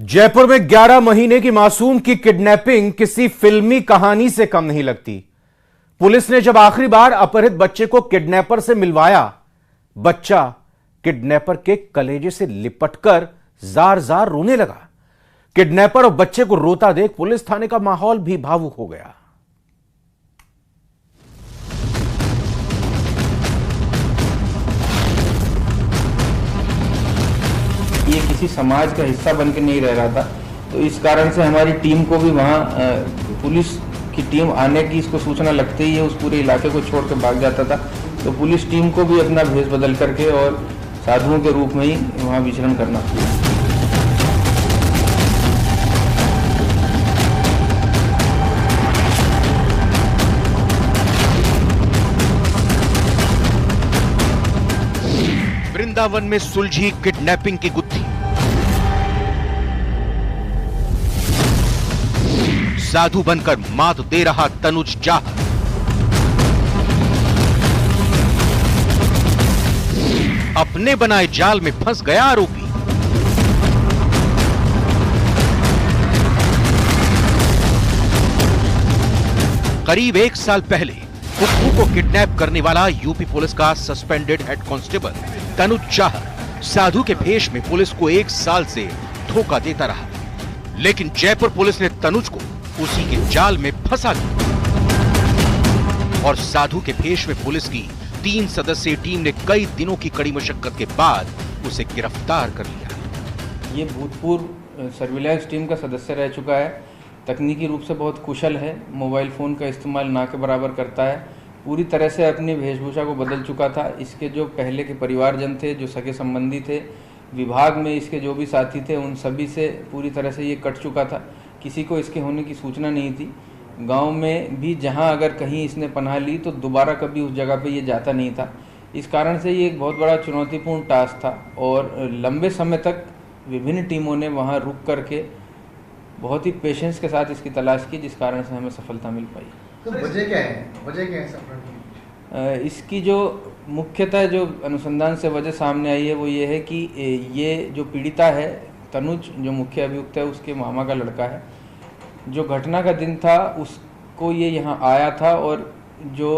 जयपुर में 11 महीने की मासूम की किडनैपिंग किसी फिल्मी कहानी से कम नहीं लगती। पुलिस ने जब आखिरी बार अपहृत बच्चे को किडनैपर से मिलवाया, बच्चा किडनैपर के कलेजे से लिपटकर जार जार रोने लगा। किडनैपर और बच्चे को रोता देख पुलिस थाने का माहौल भी भावुक हो गया। ये किसी समाज का हिस्सा बन के नहीं रह रहा था, तो इस कारण से हमारी टीम को भी वहाँ पुलिस की टीम आने की इसको सूचना लगते ही है उस पूरे इलाके को छोड़ के भाग जाता था। तो पुलिस टीम को भी अपना भेष बदल करके और साधुओं के रूप में ही वहाँ विचरण करना पड़ा। वृंदावन में सुलझी किडनैपिंग की गुत्थी। साधु बनकर मात दे रहा तनुज चाहर। अपने बनाए जाल में फंस गया आरोपी। करीब 1 साल पहले कुक्कू को किडनैप करने वाला यूपी पुलिस का suspended head constable Tanuj Chahar साधु के भेष में पुलिस को 1 साल से धोखा देता रहा, लेकिन जयपुर पुलिस ने तनुज को उसी के जाल में फंसा दिया और साधु के भेष में पुलिस की 3 सदस्यीय टीम ने कई दिनों की कड़ी मशक्कत के बाद उसे गिरफ्तार कर लिया। ये भूतपूर्व सर्विलांस टीम का सदस्य रह चुका है, तकनीकी रूप से बहुत कुशल है, मोबाइल फोन का इस्तेमाल ना के बराबर करता है, पूरी तरह से अपनी वेशभूषा को बदल चुका था। इसके जो पहले के परिवारजन थे, जो सगे संबंधी थे, विभाग में इसके जो भी साथी थे, उन सभी से पूरी तरह से ये कट चुका था। किसी को इसके होने की सूचना नहीं थी। गांव में भी जहां अगर कहीं इसने पनाह ली तो दोबारा कभी उस जगह पे ये जाता नहीं था। इस कारण से ये एक बहुत बड़ा चुनौतीपूर्ण टास्क था और लंबे समय तक विभिन्न टीमों ने वहां रुक करके बहुत ही पेशेंस के साथ इसकी तलाश की, जिस कारण से हमें सफलता मिल पाई। तो वजह क्या है सफलता? इसकी जो मुख्यतः जो अनुसंधान से वजह सामने आई है वो ये है कि ये जो पीड़िता है तनुज, जो मुख्य अभियुक्त है, उसके मामा का लड़का है। जो घटना का दिन था उसको ये यहाँ आया था और जो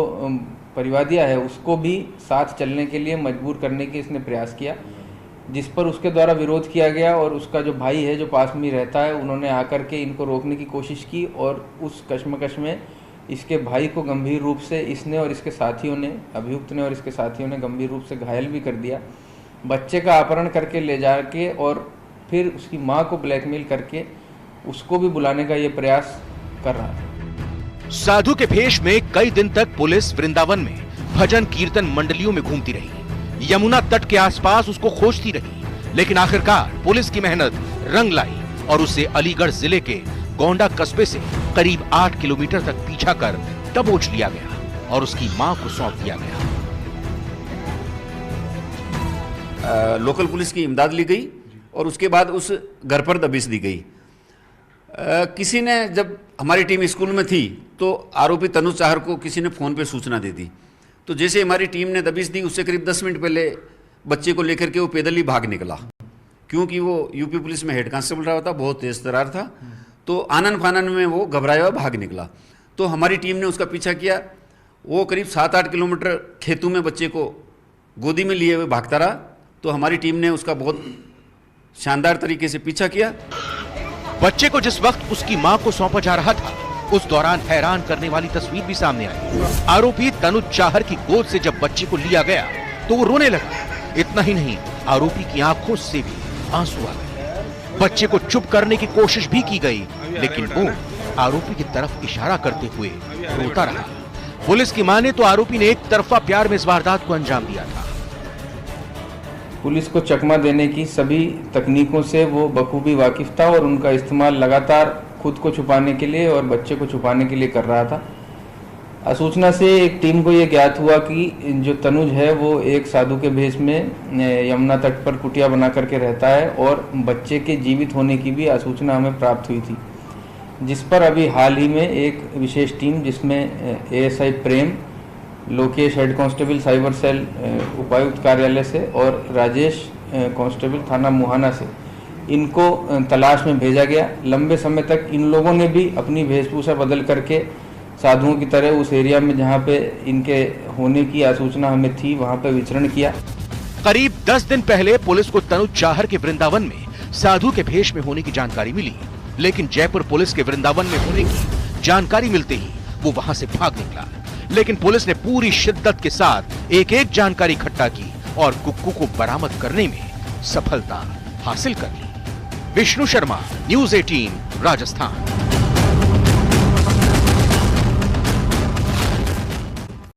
परिवादिया है उसको भी साथ चलने के लिए मजबूर करने के इसने प्रयास किया, जिस पर उसके द्वारा विरोध किया गया और उसका जो भाई है जो पास में रहता है, उन्होंने आकर के इनको रोकने की कोशिश की और उस कश्मकश में इसके भाई को गंभीर रूप से इसने और इसके साथियों ने, अभियुक्त ने और इसके साथियों ने गंभीर रूप से घायल भी कर दिया। बच्चे का अपहरण करके ले जाके और फिर उसकी मां को ब्लैकमेल करके उसको भी बुलाने का ये प्रयास कर रहा था। साधु के भेष में कई दिन तक पुलिस वृंदावन में भजन कीर्तन मंडलियों में घूमती रही, यमुना तट के आसपास उसको खोजती रही, लेकिन आखिरकार पुलिस की मेहनत रंग लाई और उसे अलीगढ़ जिले के गोंडा कस्बे से करीब 8 किलोमीटर तक पीछा कर दबोच लिया गया और उसकी मां को सौंप दिया गया। लोकल पुलिस की इमदाद ली गई और उसके बाद उस घर पर दबिश दी गई। किसी ने, जब हमारी टीम स्कूल में थी तो आरोपी तनुज चाहर को किसी ने फ़ोन पे सूचना दे दी, तो जैसे हमारी टीम ने दबिश दी उससे करीब 10 मिनट पहले बच्चे को लेकर के वो पैदल ही भाग निकला, क्योंकि वो यूपी पुलिस में हेड कांस्टेबल रहा था, बहुत तेज तर्रार था, तो आनन फानन में वो घबराया हुआ भाग निकला। तो हमारी टीम ने उसका पीछा किया। वो करीब 7-8 किलोमीटर खेतों में बच्चे को गोदी में लिए हुए भागता रहा, तो हमारी टीम ने उसका बहुत शानदार तरीके से पीछा किया। बच्चे को जिस वक्त उसकी मां को सौंपा जा रहा था, उस दौरान हैरान करने वाली तस्वीर भी सामने आई। आरोपी तनुज चाहर की गोद से जब बच्चे को लिया गया तो वो रोने लगा। इतना ही नहीं, आरोपी की आंखों से भी आंसू आ गए। बच्चे को चुप करने की कोशिश भी की गई, लेकिन वो आरोपी की तरफ इशारा करते हुए रोता रहा। पुलिस की माने तो आरोपी ने एक तरफा प्यार में इस वारदात को अंजाम दिया था। पुलिस को चकमा देने की सभी तकनीकों से वो बखूबी वाकिफ था और उनका इस्तेमाल लगातार खुद को छुपाने के लिए और बच्चे को छुपाने के लिए कर रहा था। सूचना से एक टीम को ये ज्ञात हुआ कि जो तनुज है वो एक साधु के भेष में यमुना तट पर कुटिया बना करके रहता है और बच्चे के जीवित होने की भी सूचना हमें प्राप्त हुई थी, जिस पर अभी हाल ही में एक विशेष टीम जिसमें ASI Prem, Lokesh head constable cyber cell उपायुक्त कार्यालय से और राजेश कांस्टेबल थाना मुहाना से इनको तलाश में भेजा गया। लंबे समय तक इन लोगों ने भी अपनी वेशभूषा बदल करके साधुओं की तरह उस एरिया में जहां पे इनके होने की आसूचना हमें थी वहां पे विचरण किया। करीब 10 दिन पहले पुलिस को तनुज चाहर के वृंदावन में साधु के भेष में होने की जानकारी मिली, लेकिन जयपुर पुलिस के वृंदावन में होने की जानकारी मिलते ही वो वहां से भाग निकला। लेकिन पुलिस ने पूरी शिद्दत के साथ एक एक जानकारी इकट्ठा की और कुक्कू को बरामद करने में सफलता हासिल कर ली। विष्णु शर्मा, न्यूज़ 18, राजस्थान।